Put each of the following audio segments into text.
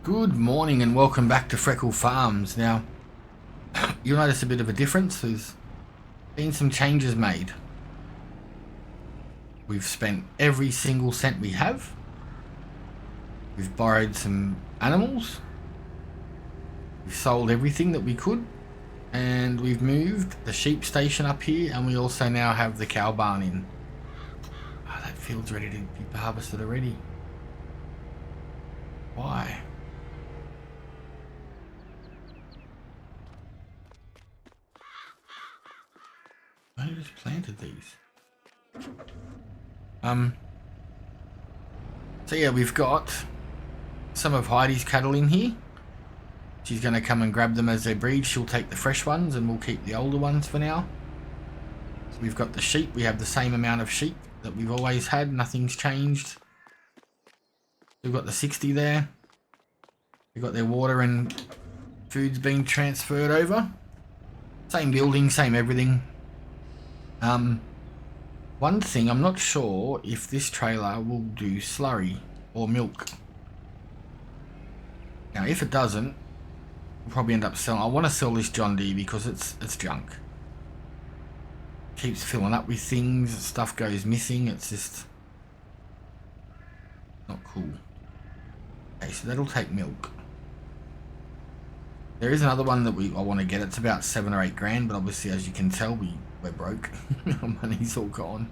Good morning and welcome back to Freckle Farms. Now, you'll notice a bit of a difference. There's been some changes made. We've spent every single cent we have. We've borrowed some animals. We've sold everything that we could. And we've moved the sheep station up here, and we also now have the cow barn in. Oh, that field's ready to be harvested already. Why? I just planted these. So yeah, we've got some of Heidi's cattle in here. She's going to come and grab them as they breed. She'll take the fresh ones and we'll keep the older ones for now. So we've got the sheep. We have the same amount of sheep that we've always had. Nothing's changed. We've got the 60 there. We've got their water and food's being transferred over. Same building, same everything. One thing, I'm not sure if this trailer will do slurry or milk. Now, if it doesn't, we'll probably end up selling. I want to sell this John Deere because it's junk. Keeps filling up with things, stuff goes missing. It's just not cool. Okay, so that'll take milk. There is another one that I want to get. It's about 7 or 8 grand, but obviously, as you can tell, we're broke. Our money's all gone.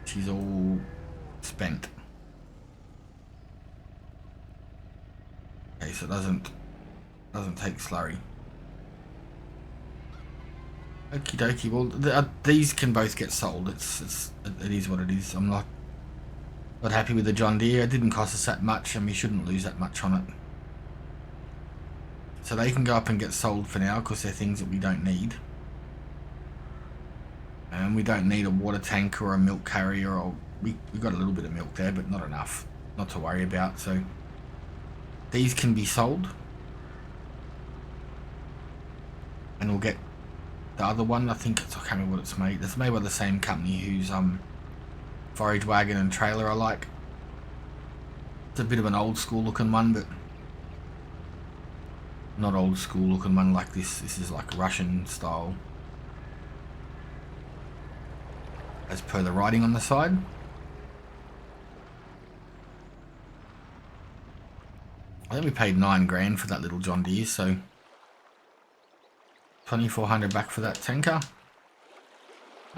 She's all spent. Okay, so it doesn't take slurry. Okie dokie. Well, these can both get sold. It is what it is. I'm not happy with the John Deere. It didn't cost us that much, and we shouldn't lose that much on it. So they can go up and get sold for now because they're things that we don't need. And we don't need a water tank or a milk carrier. Or we got a little bit of milk there, but not enough. Not to worry about. So these can be sold. And we'll get the other one. I think I can't remember what it's made. It's made by the same company whose forage wagon and trailer I like. It's a bit of an old school looking one, but not old school looking one like this. This is like Russian style, as per the writing on the side. I think we paid 9 grand for that little John Deere, so 2,400 back for that tanker.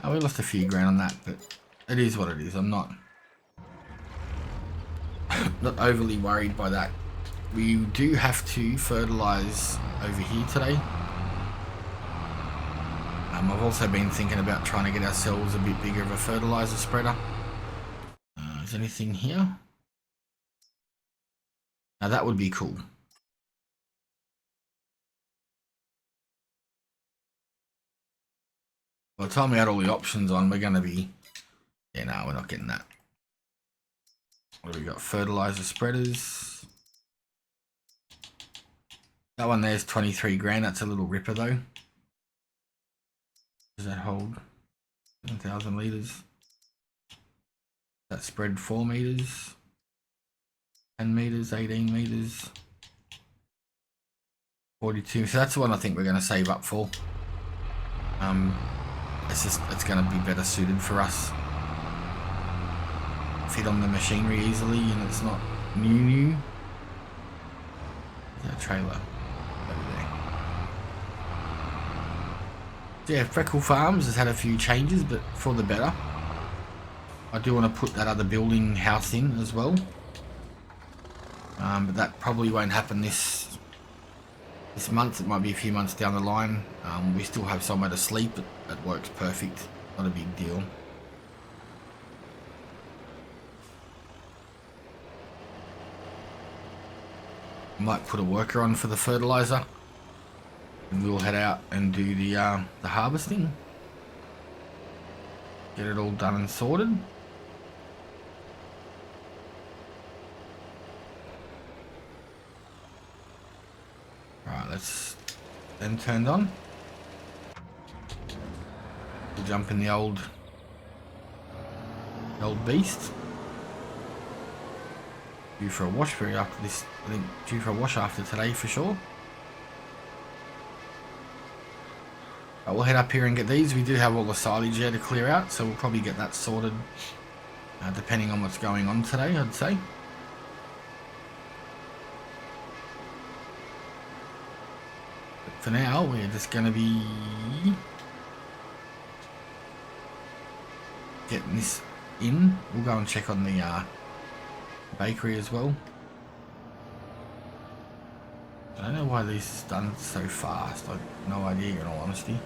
We lost a few grand on that, but it is what it is. I'm not overly worried by that. We do have to fertilize over here today. I've also been thinking about trying to get ourselves a bit bigger of a fertilizer spreader. Is anything here? Now that would be cool. By the time we had all the options on, we're going to be... Yeah, no, we're not getting that. What have we got? Fertilizer spreaders. That one there's 23 grand. That's a little ripper though. Does that hold 7,000 litres? That spread 4 metres, 10 metres, 18 metres, 42. So that's the one I think we're going to save up for. It's going to be better suited for us. Fit on the machinery easily, and it's not new. Is that a trailer over there? So yeah, Freckle Farms has had a few changes, but for the better. I do want to put that other building house in as well, but that probably won't happen this month. It might be a few months down the line. We still have somewhere to sleep. It works perfect. Not a big deal. Might put a worker on for the fertilizer, and we'll head out and do the harvesting. Get it all done and sorted. Right, let's then turned on. We'll jump in the old The old beast. Due for a wash for after this. I think due for a wash after today for sure. But we'll head up here and get these. We do have all the silage here to clear out, so we'll probably get that sorted depending on what's going on today, I'd say. But for now, we're just going to be getting this in. We'll go and check on the bakery as well. I don't know why these are done so fast. I've no idea, in all honesty.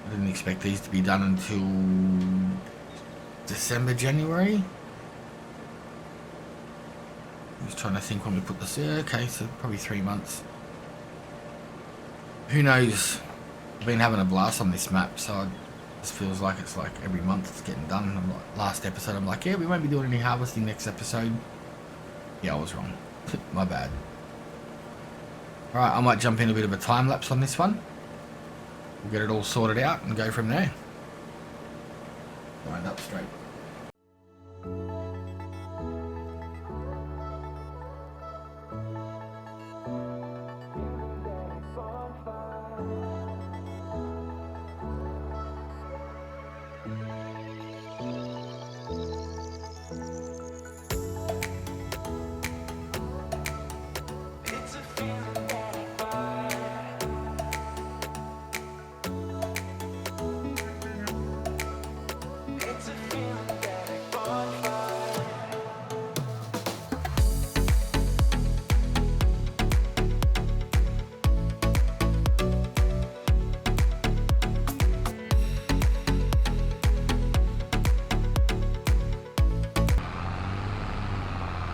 I didn't expect these to be done until December, January. I was trying to think when we put this. Yeah, okay, so probably 3 months. Who knows? I've been having a blast on this map, so it just feels like it's like every month it's getting done. I'm like, last episode, I'm like, yeah, we won't be doing any harvesting next episode. Yeah, I was wrong. My bad. Alright, I might jump in a bit of a time lapse on this one. We'll get it all sorted out and go from there. Wind up straight.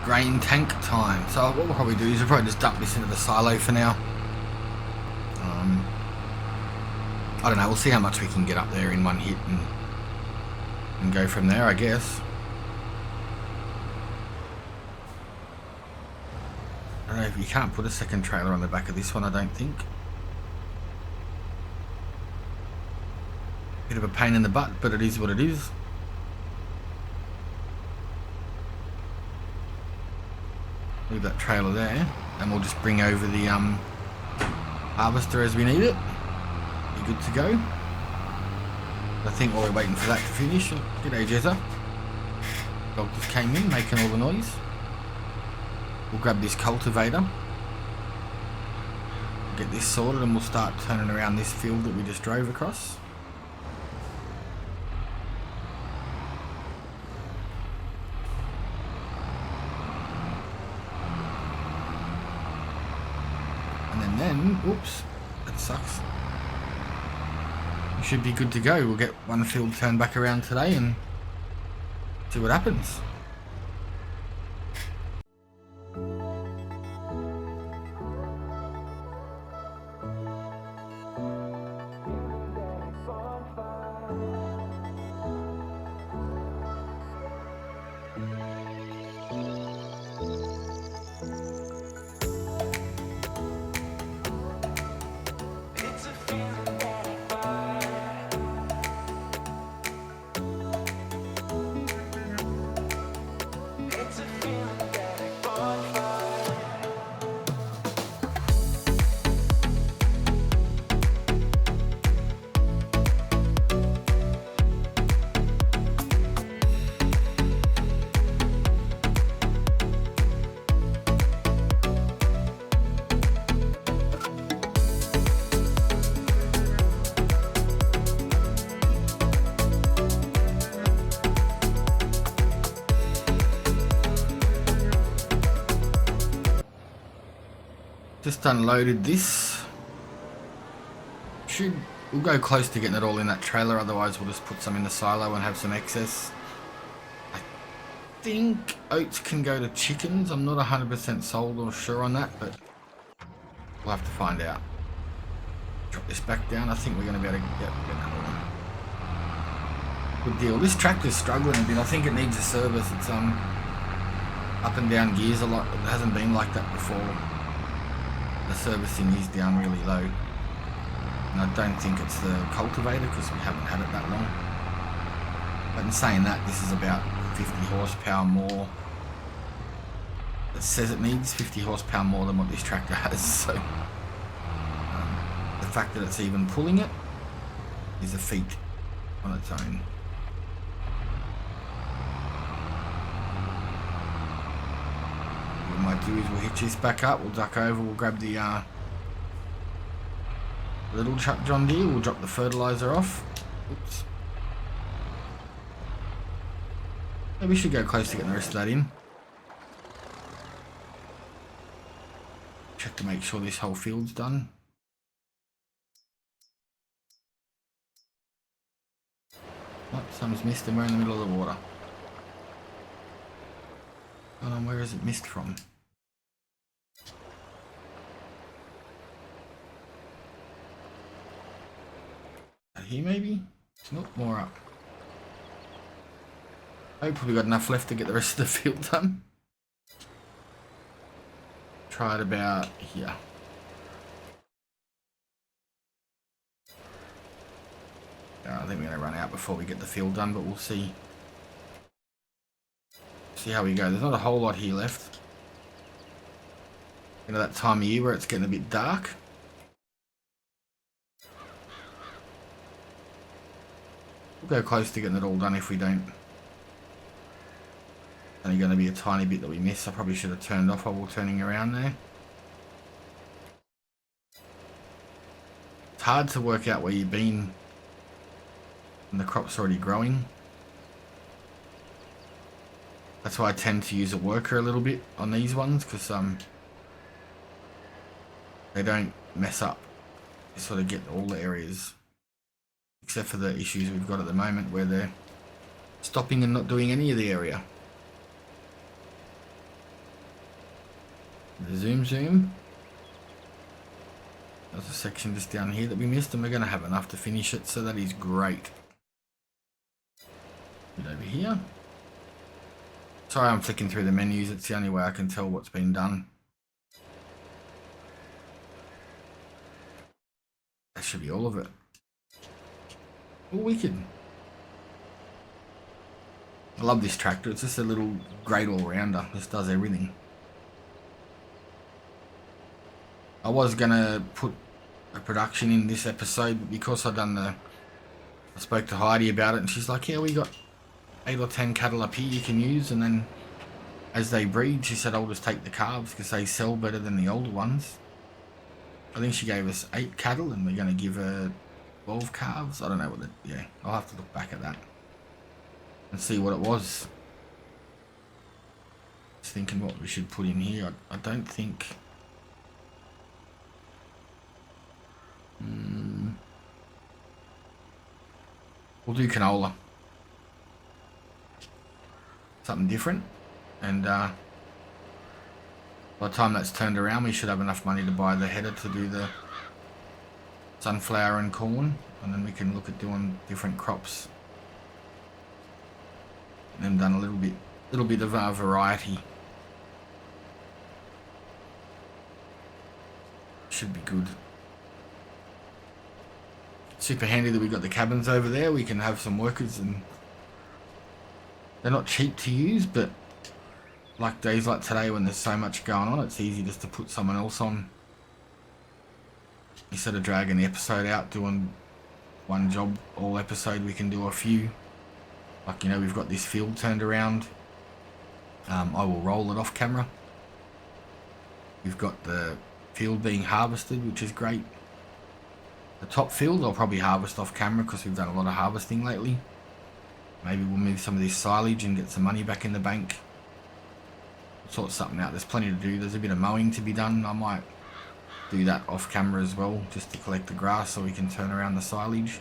Grain tank time. So what we'll probably do is we'll probably just dump this into the silo for now. I don't know, we'll see how much we can get up there in one hit and go from there, I guess. I don't know if you can't put a second trailer on the back of this one, I don't think. Bit of a pain in the butt, but it is what it is. Leave that trailer there, and we'll just bring over the harvester as we need it. Be good to go. I think while we're waiting for that to finish, g'day Jezza. Dog just came in, making all the noise. We'll grab this cultivator, get this sorted, and we'll start turning around this field that we just drove across. Oops, that sucks. We should be good to go. We'll get one field turned back around today and see what happens. Just unloaded this. We'll go close to getting it all in that trailer, otherwise we'll just put some in the silo and have some excess. I think oats can go to chickens. I'm not 100% sold or sure on that, but we'll have to find out. Drop this back down. I think we're going to be able to get another one. Good deal. This tractor's struggling a bit. I think it needs a service. It's up and down gears a lot. It hasn't been like that before. The servicing is down really low, and I don't think it's the cultivator because we haven't had it that long. But in saying that, this is about 50 horsepower more. It says it needs 50 horsepower more than what this tractor has, so the fact that it's even pulling it is a feat on its own. What we might do is we'll hitch this back up, we'll duck over, we'll grab the little truck John Deere, we'll drop the fertilizer off. Oops. Maybe we should go close to getting the rest of that in. Check to make sure this whole field's done. Oh, some's missed and we're in the middle of the water. Where is it missed from? Here maybe? It's not more up. Hopefully we got enough left to get the rest of the field done. Try it about here. I think we're going to run out before we get the field done, but we'll see. See how we go. There's not a whole lot here left. You know, that time of year where it's getting a bit dark. We'll go close to getting it all done if we don't. Only going to be a tiny bit that we miss. I probably should have turned off while we're turning around there. It's hard to work out where you've been when the crop's already growing. That's why I tend to use a worker a little bit on these ones, because they don't mess up. You sort of get all the areas, except for the issues we've got at the moment where they're stopping and not doing any of the area. The zoom. There's a section just down here that we missed, and we're going to have enough to finish it, so that is great. Get over here. Sorry, I'm flicking through the menus. It's the only way I can tell what's been done. That should be all of it. Oh, wicked. I love this tractor. It's just a little great all-rounder. Just does everything. I was going to put a production in this episode, but because I spoke to Heidi about it, and she's like, yeah, we got 8 or 10 cattle up here you can use, and then as they breed, she said I'll just take the calves because they sell better than the older ones. I think she gave us 8 cattle and we're going to give her 12 calves. I don't know what yeah, I'll have to look back at that and see what it was. Just thinking what we should put in here. I don't think we'll do canola. Something different, and by the time that's turned around we should have enough money to buy the header to do the sunflower and corn, and then we can look at doing different crops and then done a little bit of a variety. Should be good. Super handy that we got the cabins over there. We can have some workers, and they're not cheap to use, but like days like today when there's so much going on, it's easy just to put someone else on. Instead of dragging the episode out, doing one job all episode, we can do a few. Like, you know, we've got this field turned around. I will roll it off camera. We've got the field being harvested, which is great. The top field I'll probably harvest off camera because we've done a lot of harvesting lately. Maybe we'll move some of this silage and get some money back in the bank. Sort something out. There's plenty to do. There's a bit of mowing to be done. I might do that off camera as well, just to collect the grass so we can turn around the silage.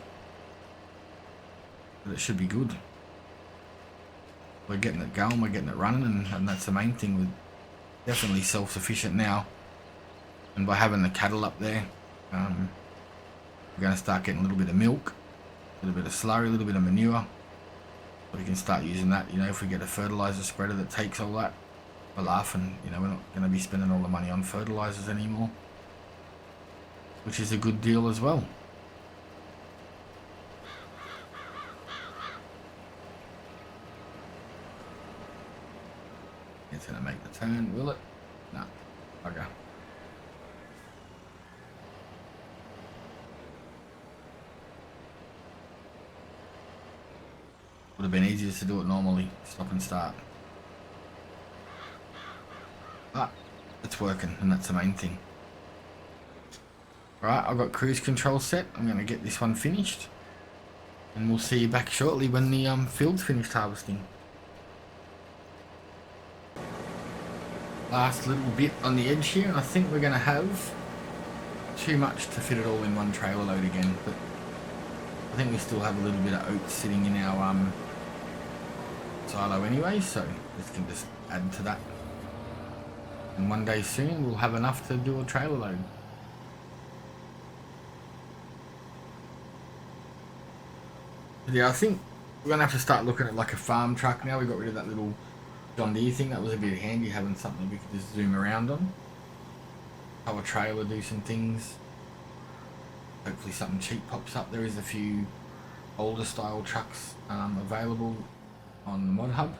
But it should be good. We're getting it going, we're getting it running, and that's the main thing. We're definitely self-sufficient now. And by having the cattle up there, we're going to start getting a little bit of milk, a little bit of slurry, a little bit of manure. We can start using that, you know, if we get a fertilizer spreader that takes all that. We're laughing, you know, we're not going to be spending all the money on fertilizers anymore, which is a good deal as well. it's going to make the turn, will it? No. Okay. Would have been easier to do it normally. Stop and start. But it's working, and that's the main thing. Right, I've got cruise control set. I'm going to get this one finished. And we'll see you back shortly when the field's finished harvesting. Last little bit on the edge here, and I think we're going to have too much to fit it all in one trailer load again. But I think we still have a little bit of oats sitting in our silo anyway, so this can just add to that. And one day soon we'll have enough to do a trailer load. But yeah, I think we're gonna have to start looking at like a farm truck now. We got rid of that little John Deere thing. That was a bit handy, having something we could just zoom around on. Have a trailer, do some things. Hopefully something cheap pops up. There is a few older style trucks available on the mod hub.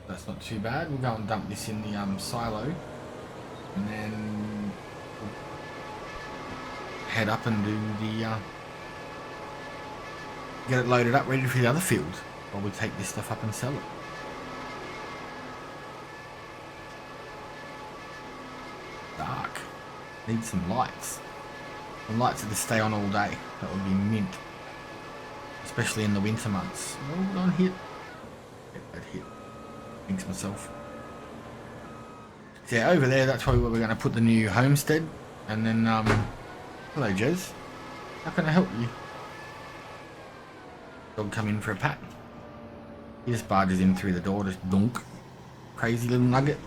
That's not too bad. We'll go and dump this in the silo, and then we'll head up and do the get it loaded up, ready for the other field, while we take this stuff up and sell it. Dark. Need some lights. Some lights that stay on all day. That would be mint. Especially in the winter months. Oh, don't hit. That hit. Thinks myself. So yeah, over there, that's probably where we're going to put the new homestead. And then, hello Jez. How can I help you? Dog come in for a pat. He just barges in through the door, just dunk. Crazy little nugget.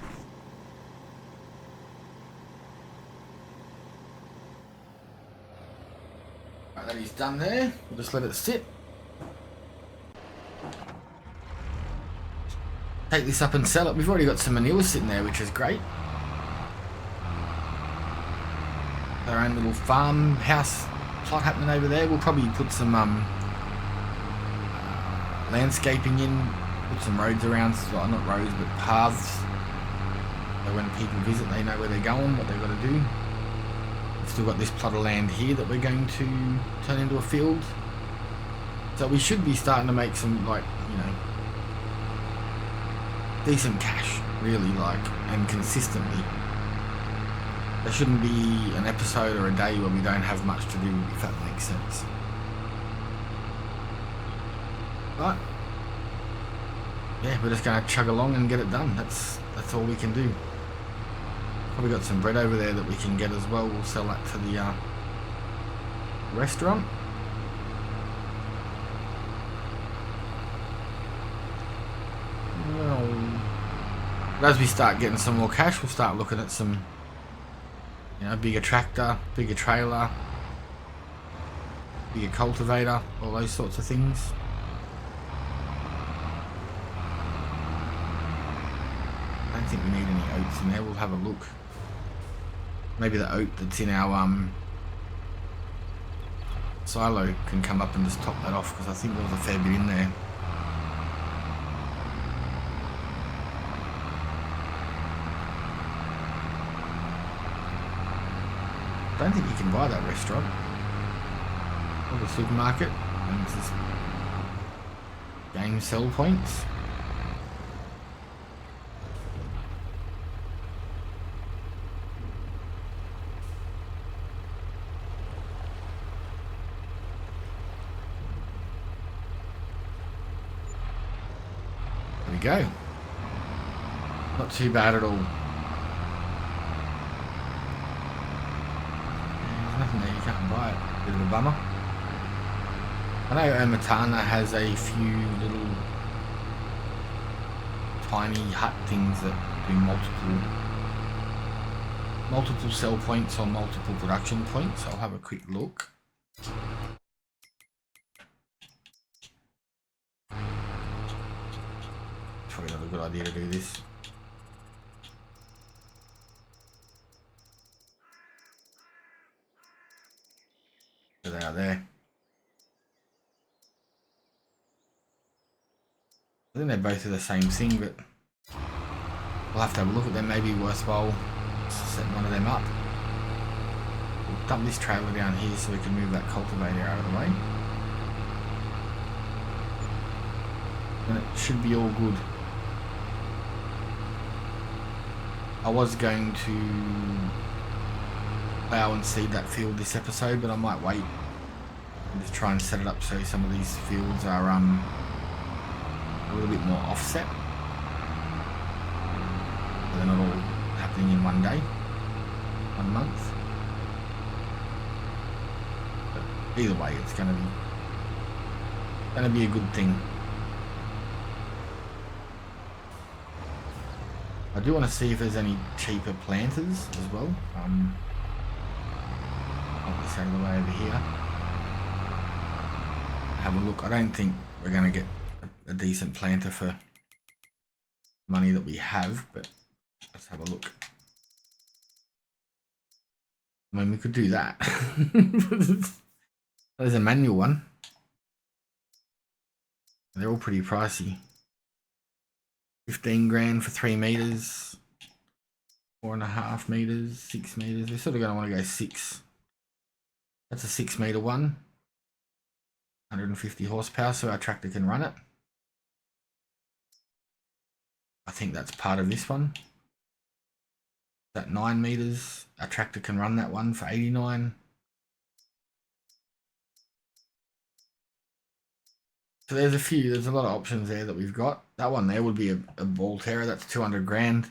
Right, that he's done there. We'll just let it sit. Take this up and sell it. We've already got some manure sitting there, which is great. Our own little farmhouse plot happening over there. We'll probably put some landscaping in, put some roads around, well, not roads but paths, so when people visit they know where they're going, what they've got to do. We've still got this plot of land here that we're going to turn into a field, so we should be starting to make some, like, you know, decent cash, really, like, and consistently. There shouldn't be an episode or a day where we don't have much to do, if that makes sense. But yeah, we're just gonna chug along and get it done. That's all we can do. Probably got some bread over there that we can get as well. We'll sell that to the restaurant. Well, as we start getting some more cash, we'll start looking at some, you know, bigger tractor, bigger trailer, bigger cultivator, all those sorts of things. I don't think we need any oats in there. We'll have a look. Maybe the oat that's in our silo can come up and just top that off, because I think there was a fair bit in there. I don't think you can buy that restaurant or the supermarket. And it's just game sell points. There we go. Not too bad at all. Nothing there, you can't buy it. Bit of a bummer. I know OmaTana has a few little tiny hut things that do multiple sell points or multiple production points. I'll have a quick look. Probably not a good idea to do this. So they are there. I think they both do the same thing, but We'll have to have a look at them. Maybe worthwhile setting one of them up. We'll dump this trailer down here so we can move that cultivator out of the way. And it should be all good. I was going to plough and seed that field this episode, but I might wait and just try and set it up so some of these fields are a little bit more offset. So they're not all happening in one day, 1 month. But either way, it's going to be a good thing. I do want to see if there's any cheaper planters as well. Put this out of the way over here. Have a look. I don't think we're going to get a decent planter for money that we have, but let's have a look. I mean, we could do that. There's a manual one. They're all pretty pricey. 15 grand for 3 meters, 4.5 meters, 6 meters. We're sort of going to want to go 6. That's a 6 meter one, 150 horsepower, so our tractor can run it. I think that's part of this one. That 9 meters, our tractor can run that one for 89. So there's a lot of options there that we've got. That one there would be a ball terror. That's 200 grand,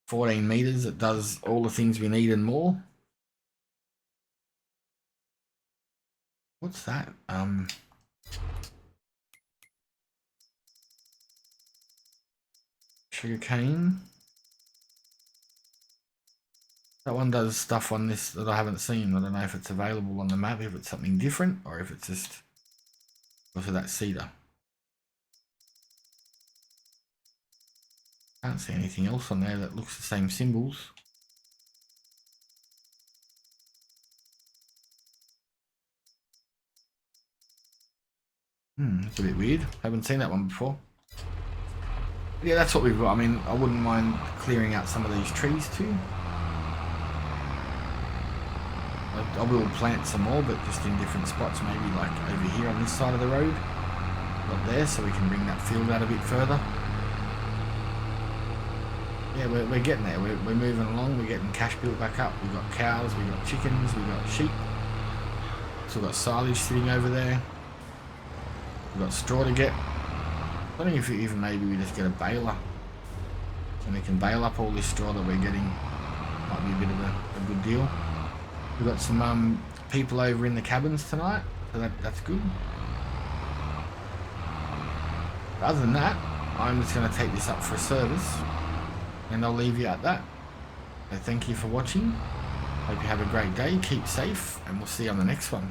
14 meters. It does all the things we need and more. What's that? Sugarcane. That one does stuff on this that I haven't seen. I don't know if it's available on the map, if it's something different, or if it's just also that cedar. Can't see anything else on there that looks the same symbols. That's a bit weird. Haven't seen that one before. But yeah, that's what we've got. I mean, I wouldn't mind clearing out some of these trees too. I will plant some more, but just in different spots, maybe like over here on this side of the road, up there, so we can bring that field out a bit further. Yeah, we're getting there. We're moving along. We're getting cash built back up. We've got cows, we've got chickens, we've got sheep. So we've got silage sitting over there. We've got straw to get. I don't know if even maybe we just get a baler and we can bale up all this straw that we're getting. Might be a bit of a good deal. We've got some people over in the cabins tonight, so that's good. But other than that, I'm just going to take this up for a service, and I'll leave you at that. So thank you for watching. Hope you have a great day, keep safe, and we'll see you on the next one.